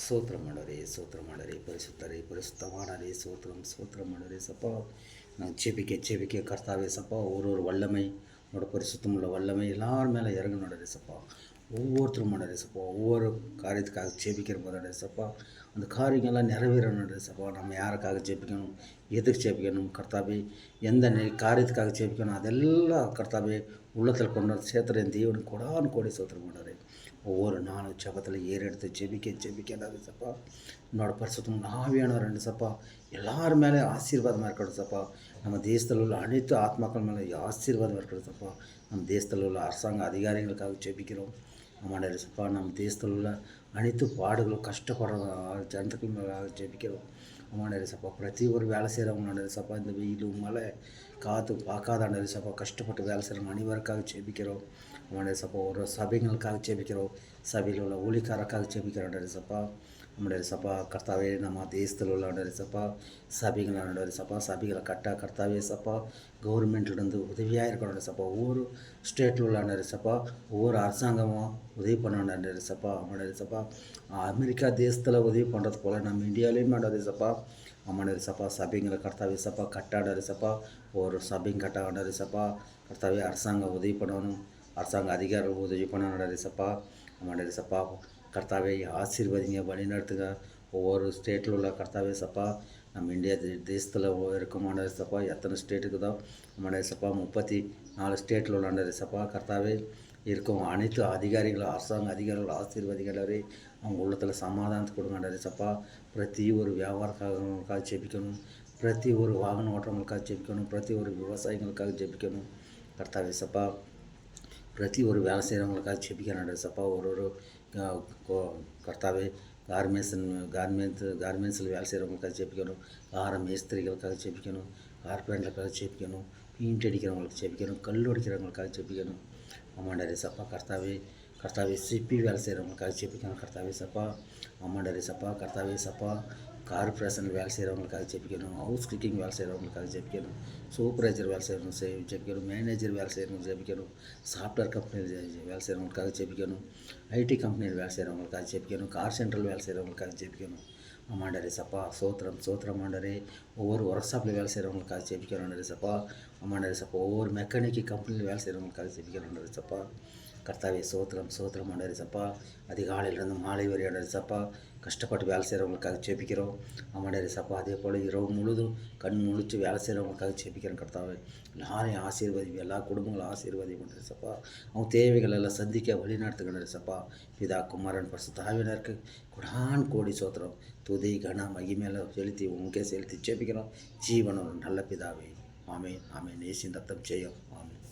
ಸ್ತೋತ್ರ ಮಾಡರಿ, ಸ್ತೋತ್ರ ಮಾಡರಿ, ಪರಿಶುದ್ಧರೇ, பரிசுத்தவானரே, ஸ்தோத்திரம், ஸ்தோத்திரம் ஆண்டவரே சப்பா. நான் ஜெபிக்க கர்த்தாவே சப்பா, ஒரு வல்லமை உன்னோட பரிசுத்தமுள்ள வல்லமை எல்லார் மேலே இறங்க நடரே சப்பா. ஒவ்வொருத்தரும் நடரே சப்பா, ஒவ்வொரு காரியத்துக்காக ஜெபிக்கிற போது சப்பா, அந்த காரியங்கள்லாம் நிறைவேற நடரே சப்பா. நம்ம யாருக்காக ஜெபிக்கணும், எதுக்கு ஜெபிக்கணும் கர்த்தாவே, எந்த காரியத்துக்காக ஜெபிக்கணும், அதெல்லாம் கர்த்தாவே உள்ளத்தில் கொண்டு வந்து சேர்த்துற தேவனுக்கு கொடான்னு கோடி சோத்திரம் பண்ணுறாரு. ஒவ்வொரு நாளும் ஜபத்தில் ஏறெடுத்து ஜெபிக்க சப்பா. என்னோட பரிசுத்தம் ஆவியானவர் ரெண்டு சப்பா எல்லாரும் மேலே ஆசீர்வாதமாக இருக்கணும் சப்பா. நம்ம தேசத்தில் உள்ள அனைத்து ஆத்மாக்கள் மேலே ஆசீர்வாதமாக இருக்கணும் சப்பா. நம்ம தேசத்தில் உள்ள அரசாங்க அதிகாரிகளுக்காக ஜெபிக்கிறோம். ஆமாண்டே சப்பா. நம்ம தேசத்தில் உள்ள அனைத்து பாடுகளும் கஷ்டப்படுற ஜனத்துக்கள் மேலே ஜெபிக்கிறோம். ஆமாண்டே சப்பா. பிரதி ஒரு வேலை செய்கிறவங்க சப்பா, இந்த வெயிலும் மழை காற்று பார்க்காதாண்டே சப்பா, கஷ்டப்பட்டு வேலை செய்கிறவங்க அனைவருக்காக ஜெபிக்கிறோம். ஆமாண்டே சப்பா. ஒரு சபைகளுக்காக ஜெபிக்கிறோம், சபையில் உள்ள ஊழிக்காரக்காக ஜெபிக்கிறோம் சப்பா. நம்முடைய சப்பா கர்த்தாவே, நம்ம தேசத்தில் உள்ள சப்பா சபைகள் சப்பா, சபைகளை கர்த்தாவே சப்பா, கவர்மெண்ட்லேருந்து உதவியாக இருக்கணும் சப்பா. ஒவ்வொரு ஸ்டேட்டில் உள்ள சப்பா, ஒவ்வொரு அரசாங்கமும் உதவி பண்ண சப்பா. நம்முடைய சப்பா அமெரிக்கா தேசத்தில் உதவி பண்ணுறது போல் நம்ம இந்தியாவிலையும் பண்ணுறது சப்பா. அம்மாண்டது சப்பா, சபைங்களை கர்த்தாவே சப்பா கட்டாண்டது சப்பா, ஒரு சபையும் கட்டாண்டது சப்பா. கர்த்தாவே அரசாங்கம் உதவி பண்ணணும், அரசாங்க அதிகாரிகள் உதவி பண்ண சப்பா. அம்மாண்டது சப்பா கர்த்தாவே ஆசீர்வதிங்க, வழி நடத்துங்க. ஒவ்வொரு ஸ்டேட்டில் உள்ள கர்த்தாவே சப்பா, நம்ம இந்தியா தேசத்தில் இருக்கமான சப்பா, எத்தனை ஸ்டேட்டுக்கு தான் நம்முடைய சப்பா 34 ஸ்டேட்டில் உள்ள சப்பா கர்த்தாவே இருக்கும் அனைத்து அதிகாரிகளும் அரசாங்க அதிகாரிகள் ஆசீர்வதிகளே, அவங்க உள்ளத்தில் சமாதானத்தை கொடுங்கண்டாரு சப்பா. பிரதி ஒரு வியாபாரக்காரங்களுக்காக ஜெபிக்கணும், பிரதி ஒரு வாகன ஓட்டுறவங்களுக்காக ஜெபிக்கணும், பிரதி ஒரு விவசாயிகளுக்காக ஜெபிக்கணும் கர்த்தாவே சப்பா. பிரதி ஒரு வேலை செய்கிறவங்களுக்காக ஜெபிக்கிறான் சப்பா. ஒரு கர்த்தாவே கார்மெண்ட்ஸில் வேலை செய்கிறவங்களுக்காக ஜெபிக்கணும், மேஸ்திரிகளுக்காக ஜெபிக்கணும், கார்பெண்டருக்காக ஜெபிக்கணும், பெயிண்ட் அடிக்கிறவங்களுக்கு ஜெபிக்கணும், கல் அடிக்கிறவங்களுக்காக ஜெபிக்கணும். ஆமாண்டரே சப்பா கர்த்தாவே சிப்பி வேலை செய்கிறவங்களுக்காக ஜெபிக்கணும் கர்த்தாவே சப்பா. ஆமாண்டரே சப்பா கர்த்தாவே சப்பா. கார்பரேஷன் வேலை செய்கிறவங்களுக்காக ஜெபிக்கணும், ஹவுஸ் கிக்கிங் வேலை செய்கிறவங்களுக்காக ஜெபிக்கணும், சூப்பர்வைசர் வேலை செய்கிறவங்க ஜெபிக்கணும், மேனேஜர் வேலை செய்கிறவங்க ஜெபிக்கணும், சாஃப்ட்வேர் கம்பெனியில் வேலை செய்கிறவங்களுக்காக ஜெபிக்கணும், ஐடி கம்பெனியில் வேலை செய்கிறவங்களுக்காக ஜெபிக்கணும், கார் சென்டரில் வேலை செய்கிறவங்களுக்காக ஜெபிக்கணும். ஆமாண்டரே சப்பா சோத்திரம் ஆண்டரே. ஒவ்வொரு ஒர்க் ஷாப்பில் வேலை செய்கிறவங்களுக்காக ஜெபிக்கிறோம் சப்பா. ஆமாண்டரே சப்பா. ஒவ்வொரு மெக்கானிக்கி கம்பெனியில் வேலை செய்கிறவங்களுக்காக ஜெபிக்கிறோம் சப்பா. கர்த்தாவே சோத்திரம் ஆண்டரே சப்பா. அதிகாலையிலேருந்து மாலை வரையான சப்பா கஷ்டப்பட்டு வேலை செய்கிறவங்களுக்காக ஜெபிக்கிறோம். ஆமாண்டரே சப்பா. அதே போல் இரவு முழுதும் கண் முழிச்சு வேலை செய்கிறவங்களுக்காக ஜெபிக்கிறோம் கர்த்தாவே. எல்லாரையும் ஆசீர்வதி, எல்லா குடும்பங்களும் ஆசீர்வதி பண்ணுறது சப்பா. அவங்க தேவைகள் எல்லாம் சந்திக்க வழி நடத்துகின்ற சப்பா. பிதா குமாரன் பரிசுத்த ஆவியானவருக்கு கொடான் கோடி சோத்திரம், துதி கன மகிமையெல்லாம் செலுத்தி உங்களுக்கே செலுத்தி ஜெபிக்கிறோம். ஜீவனம் நல்ல பிதாவே. ஆமென் ஆமென். இயேசுவின் ரத்தம் செய்யும். ஆமென்.